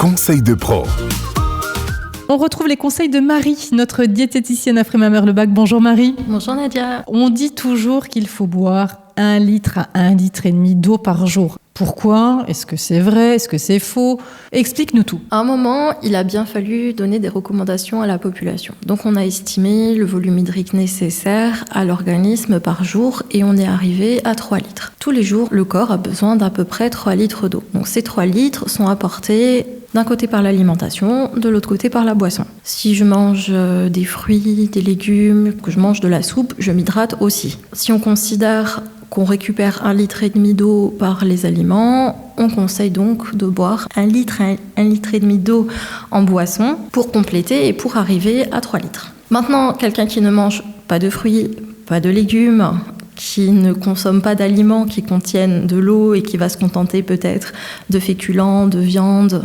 conseils de pro. On retrouve les conseils de Marie, notre diététicienne à Frémin-Merlebac. Bonjour Marie. Bonjour Nadia. On dit toujours qu'il faut boire 1 litre à 1,5 litre d'eau par jour. Pourquoi ? Est-ce que c'est vrai ? Est-ce que c'est faux ? Explique-nous tout. À un moment, il a bien fallu donner des recommandations à la population. Donc on a estimé le volume hydrique nécessaire à l'organisme par jour et on est arrivé à 3 litres. Tous les jours, le corps a besoin d'à peu près 3 litres d'eau. Donc ces 3 litres sont apportés d'un côté par l'alimentation, de l'autre côté par la boisson. Si je mange des fruits, des légumes, que je mange de la soupe, je m'hydrate aussi. Si on considère qu'on récupère 1,5 litre d'eau par les aliments, on conseille donc de boire 1 litre à 1,5 litre d'eau en boisson pour compléter et pour arriver à 3 litres. Maintenant, quelqu'un qui ne mange pas de fruits, pas de légumes, qui ne consomme pas d'aliments qui contiennent de l'eau et qui va se contenter peut-être de féculents, de viande,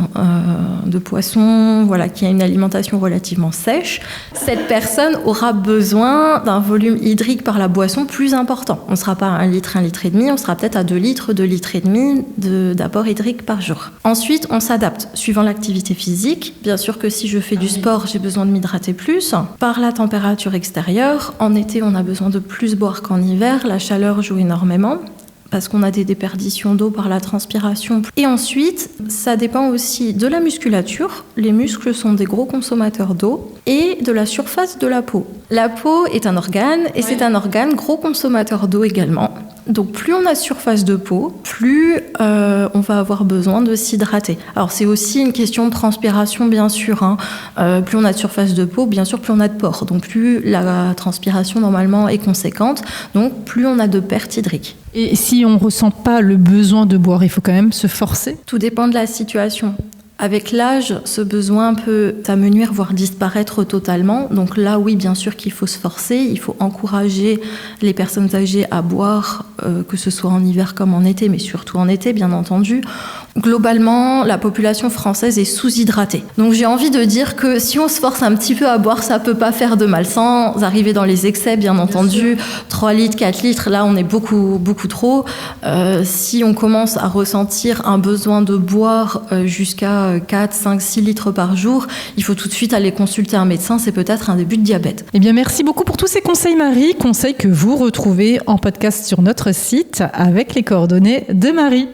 de poissons, voilà, qui a une alimentation relativement sèche, cette personne aura besoin d'un volume hydrique par la boisson plus important. On ne sera pas à 1 litre, 1,5 litre, on sera peut-être à 2 litres, 2,5 litres d'apport hydrique par jour. Ensuite, on s'adapte suivant l'activité physique. Bien sûr que si je fais du sport, j'ai besoin de m'hydrater plus. Par la température extérieure, en été, on a besoin de plus boire qu'en hiver. La chaleur joue énormément parce qu'on a des déperditions d'eau par la transpiration. Et ensuite, ça dépend aussi de la musculature. Les muscles sont des gros consommateurs d'eau et de la surface de la peau. La peau est un organe et c'est un organe gros consommateur d'eau également. Donc plus on a de surface de peau, plus on va avoir besoin de s'hydrater. Alors c'est aussi une question de transpiration bien sûr. Plus on a de surface de peau, bien sûr plus on a de pores. Donc plus la transpiration normalement est conséquente, donc plus on a de perte hydrique. Et si on ne ressent pas le besoin de boire, il faut quand même se forcer ? Tout dépend de la situation. Avec l'âge, ce besoin peut s'amenuire, voire disparaître totalement. Donc là, oui, bien sûr qu'il faut se forcer. Il faut encourager les personnes âgées à boire, que ce soit en hiver comme en été, mais surtout en été, bien entendu. Globalement, la population française est sous-hydratée. Donc j'ai envie de dire que si on se force un petit peu à boire, ça peut pas faire de mal, sans arriver dans les excès, bien entendu. 3 litres, 4 litres, là on est beaucoup trop. Si on commence à ressentir un besoin de boire jusqu'à 4, 5, 6 litres par jour, il faut tout de suite aller consulter un médecin, c'est peut-être un début de diabète. Eh bien, merci beaucoup pour tous ces conseils, Marie. Conseils que vous retrouvez en podcast sur notre site avec les coordonnées de Marie.